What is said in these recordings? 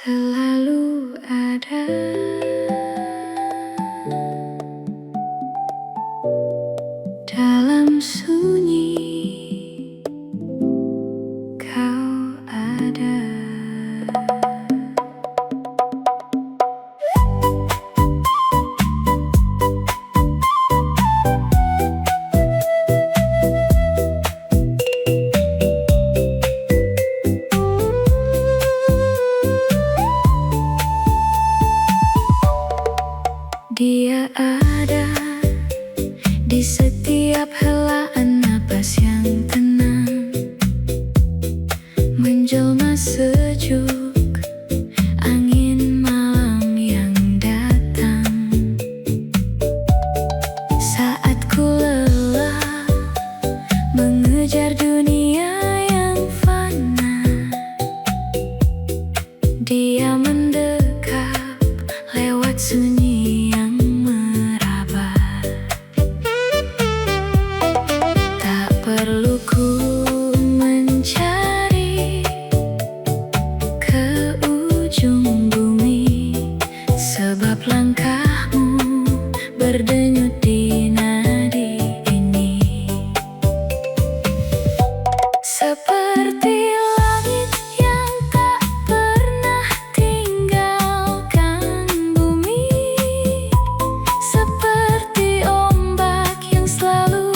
Selalu ada dalam sunyi, kau ada. Dia ada di setiap helaan napas yang tenang, menjelma sejuk angin malam yang datang. Saat ku lelah mengejar dunia yang fana, dia mendekap lewat sunyi. Perlu ku mencari ke ujung bumi, sebab langkahmu berdenyut di nadi ini. Seperti langit yang tak pernah tinggalkan bumi, seperti ombak yang selalu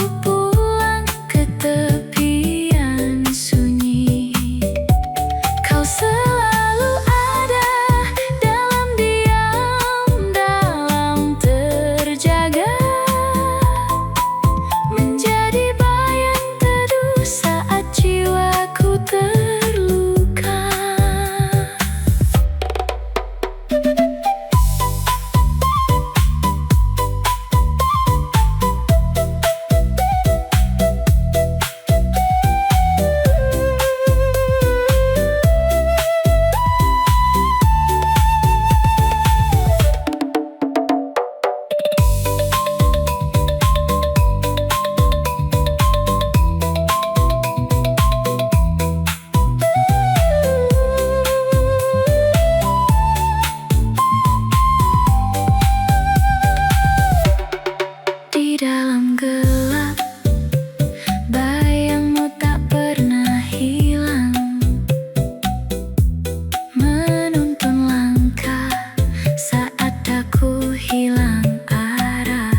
tepian sunyi. Kau selalu ada dalam diam, dalam terjaga, menjadi bayang teduh saat jiwaku terluka. Dalam gelap, bayangmu tak pernah hilang, menuntun langkah saat aku hilang arah.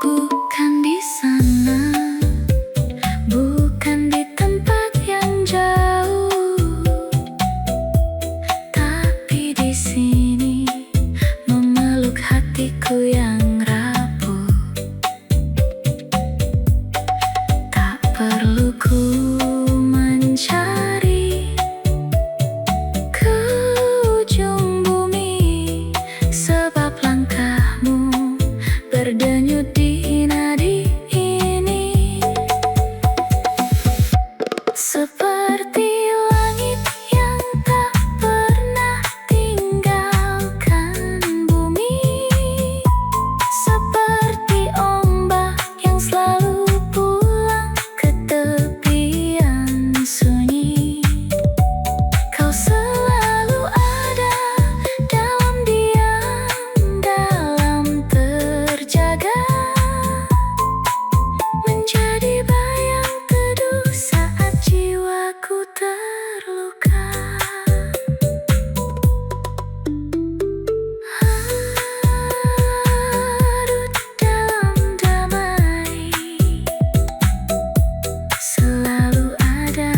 Bukan di sana, bukan di tempat yang jauh, tapi di sini memeluk hatiku yang rapuh. Tak perlu ku mencari ke ujung bumi, sebab langkahmu berdenyut di nadi ini. Seperti langit yang tak pernah tinggalkan bumi, seperti ombak yang selalu pulang ke tepian sunyi. Kau selalu ada dalam diam, dalam terjaga, menjadi bayang teduh saat jiwaku terluka. Larut dalam damai, selalu ada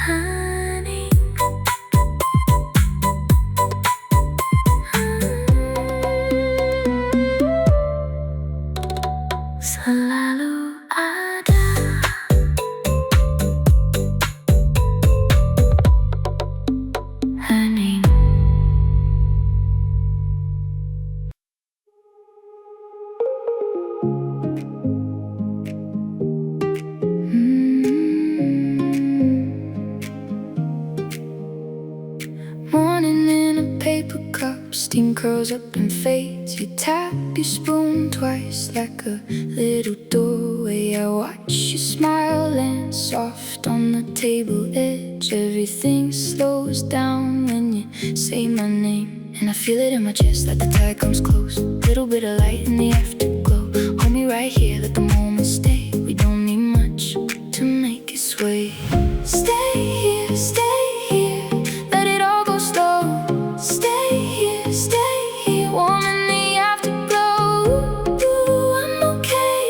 hening. Selalu ada hening. Morning in a paper cup, steam curls up and fades. You tap your spoon twice like a little doorway day I watch you smile and soft on the table edge. Everything slows down when you say my name, and I feel it in my chest like the tide comes close. Little bit of light in the afterglow. Hold me right here, let the moment stay. We don't need much to make it sway. Stay here, let it all go slow. Stay here, warm in the afterglow. Ooh, I'm okay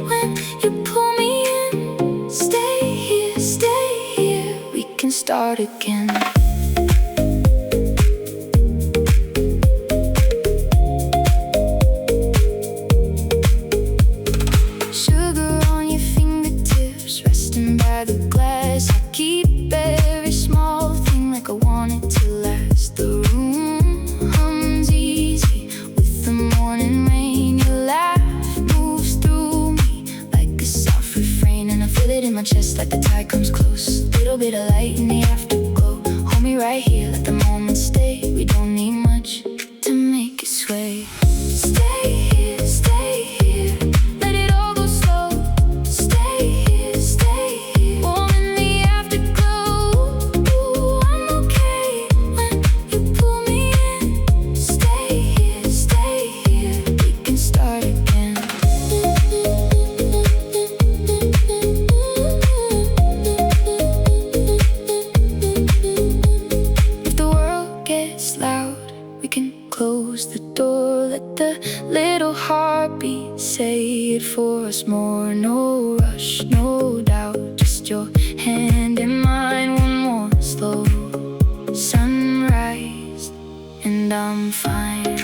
when you pull me in. Stay here, we can start again. Sugar on your fingertips, resting by the glass. I keep every small thing like I want it to last. The room hums easy with the morning rain. Your laugh moves through me like a soft refrain, and I feel it in my chest like the tide comes close. Little bit of light in the afterglow. Hold me right here, let the moment stay. We don't need much to make it sway. Stay here, let it all go slow. Stay here, warm in the afterglow. Ooh, I'm okay when you pull me in. Stay here, we can start again. If the world gets loud, we can close the door. Let the little heartbeat say it for us more. No rush, no doubt, just your hand in mine. One more slow sunrise, and I'm fine.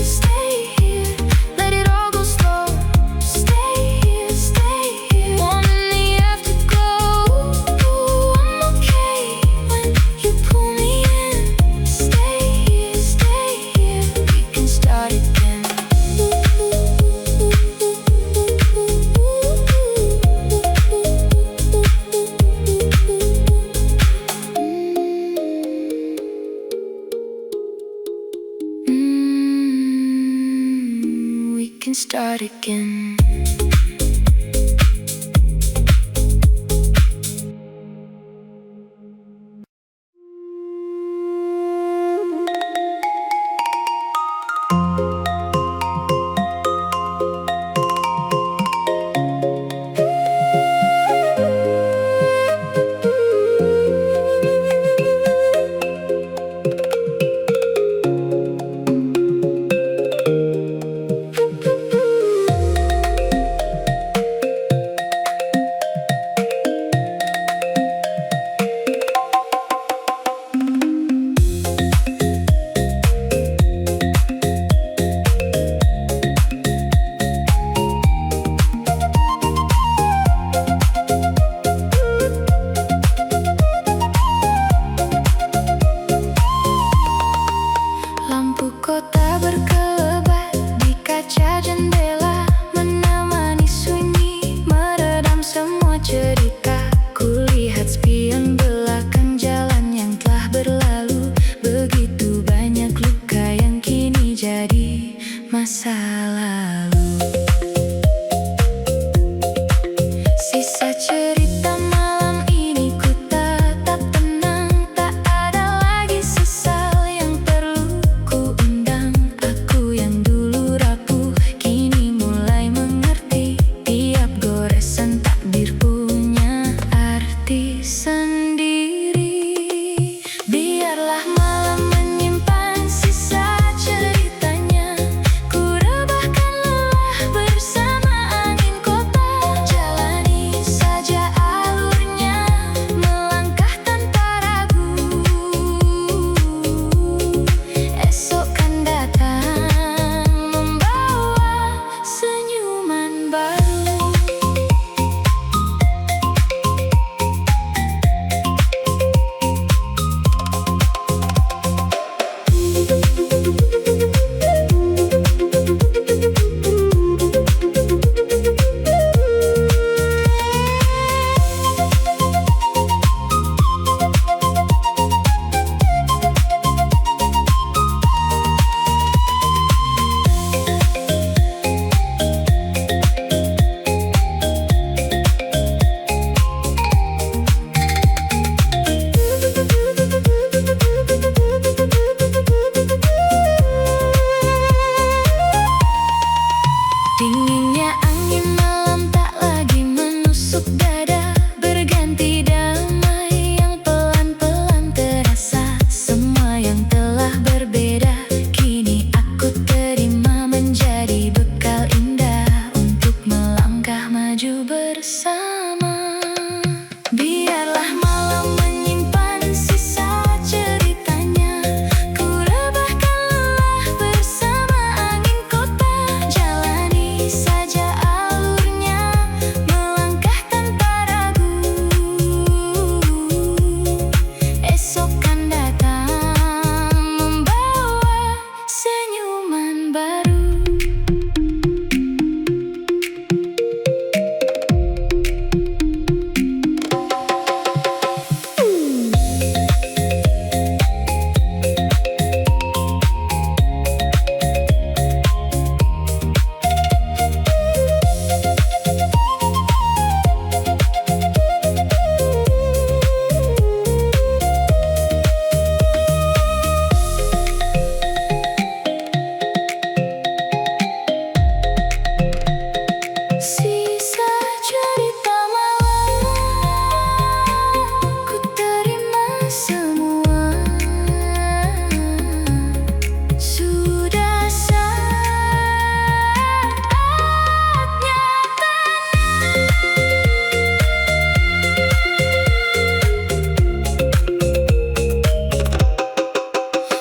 Stay here, let it all go slow. Stay here, warm in the afterglow. Ooh, I'm okay when you pull me in. Stay here, we can start again. We can start again.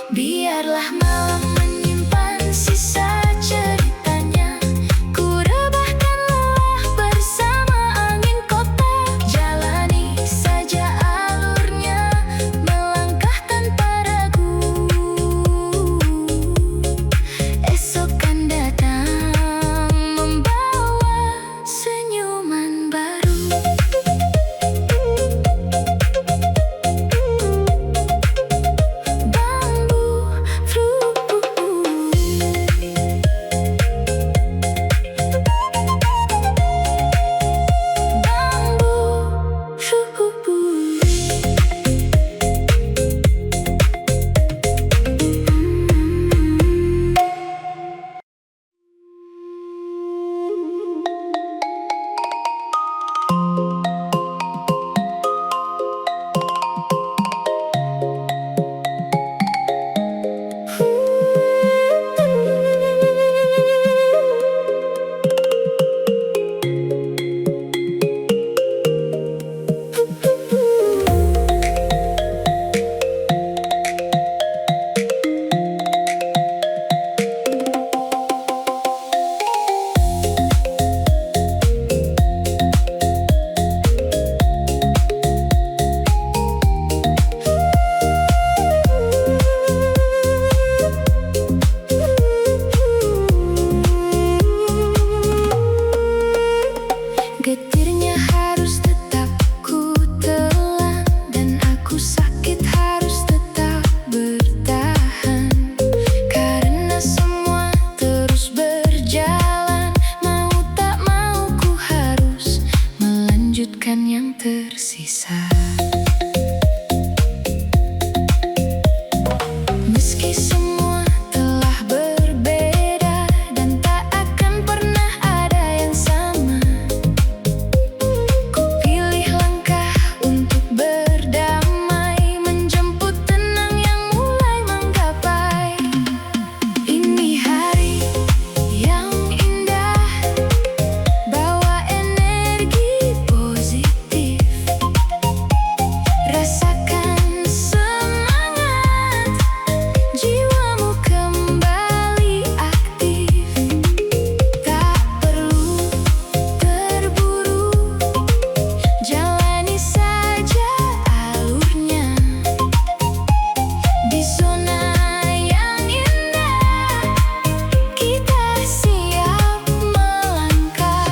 Biarlah malam menyimpan sisa ceritanya. Ku rebahkan lelah bersama angin kota. Jalani saja alurnya, melangkah tanpa ragu. Esok kan datang membawa senyuman baru. Getirnya harus tetap ku telan, dan aku sakit harus tetap bertahan. Karena semua terus berjalan, mau tak mau ku harus melanjutkan yang tersisa. Meski semua telah berbeda dan tak akan pernah ada yang sama, ku pilih langkah untuk berdamai, menjemput tenang yang mulai menggapai. Ini hari yang indah, bawa energi positif. Rasakan semangat, jiwamu kembali aktif. Tak perlu terburu, jalani saja alurnya. Di zona yang indah, kita siap melangkah.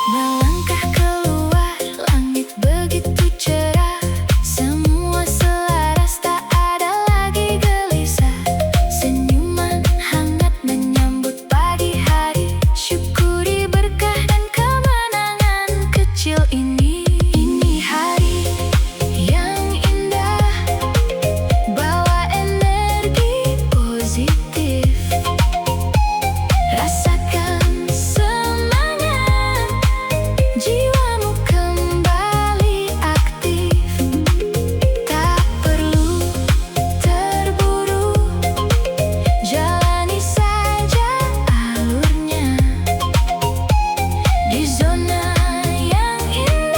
Melangkah keluar, langit begitu cerah. Semua selaras, tak ada lagi gelisah. Senyuman hangat menyambut pagi hari. Syukuri berkah dan kemenangan kecil ini. Ini hari yang indah, bawa energi positif. Rasakan semangat, jiwamu kembali aktif. Tak perlu terburu, jalani saja alurnya. Di zona yang indah,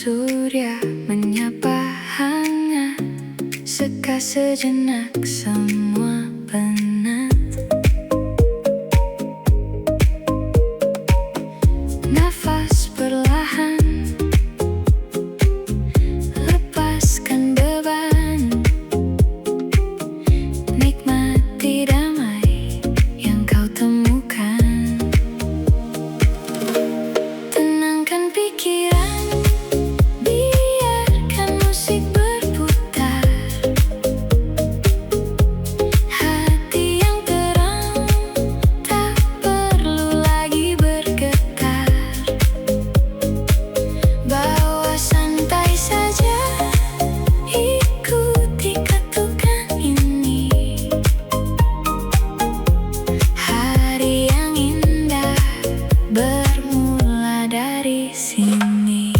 surya menyapa hangat, seka sejenak semua penat. Nafas perlahan, lepaskan beban, nikmati damai yang kau temukan. Tenangkan pikiran, biarkan musik berputar. Hati yang terang, tak perlu lagi bergetar. Bawa santai saja, ikuti ketukan ini. Hari yang indah bermula dari sini.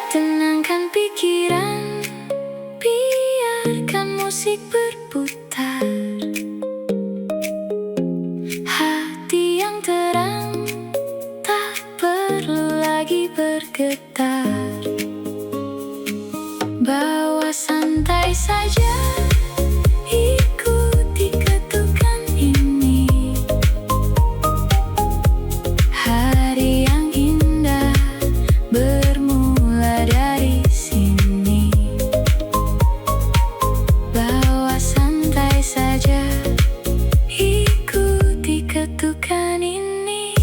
Tenangkan pikiran, biarkan musik berputar. Hati yang terang, tak perlu lagi bergetar. Bawa santai saja, ikuti ketukan ini. Hari yang indah bermula dari sini. Bawa santai saja, ikuti ketukan ini.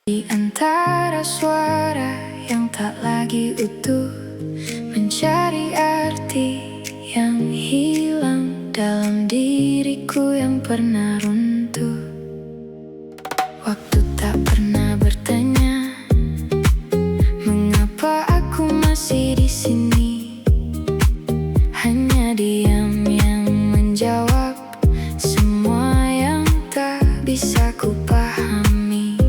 Di antara suara yang tak lagi utuh, mencari arti yang hilang dalam diriku yang pernah runtuh. Waktu tak pernah bertanya mengapa aku masih di sini. Hanya diam yang menjawab semua yang tak bisa ku pahami.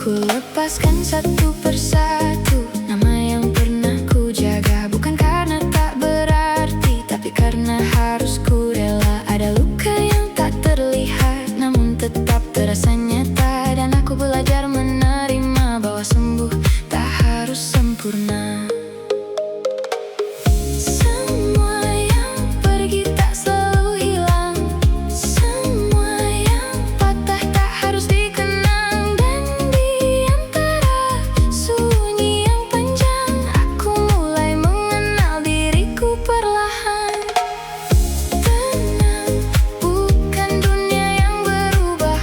Ku lepaskan satu persatu nama yang pernah ku jaga, bukan karena tak berarti, tapi karena harus ku rela. Ada luka yang tak terlihat namun tetap terasa nyata, dan aku belajar menerima bahwa sembuh tak harus sempurna. Semua yang pergi tak selalu hilang, semua yang patah tak harus dikenang. Dan di antara sunyi yang panjang, aku mulai mengenal diriku perlahan. Tenang, bukan dunia yang berubah,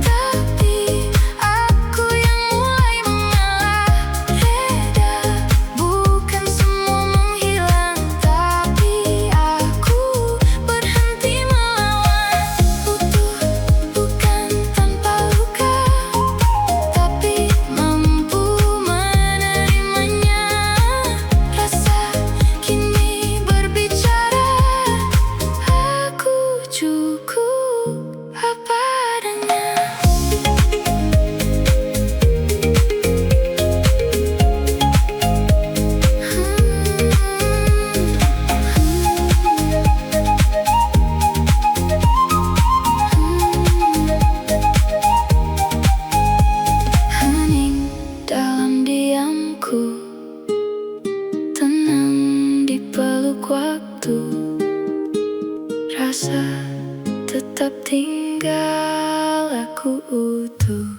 tapi aku yang mulai mengalah. Reda, bukan semua menghilang, tapi aku berhenti melawan. Utuh, bukan tanpa luka, tapi mampu menerimanya. Rasa kini berbicara, aku cukup apa adanya. Hening dalam diamku, tenang di peluk waktu. Rasa tetap tinggal, aku utuh.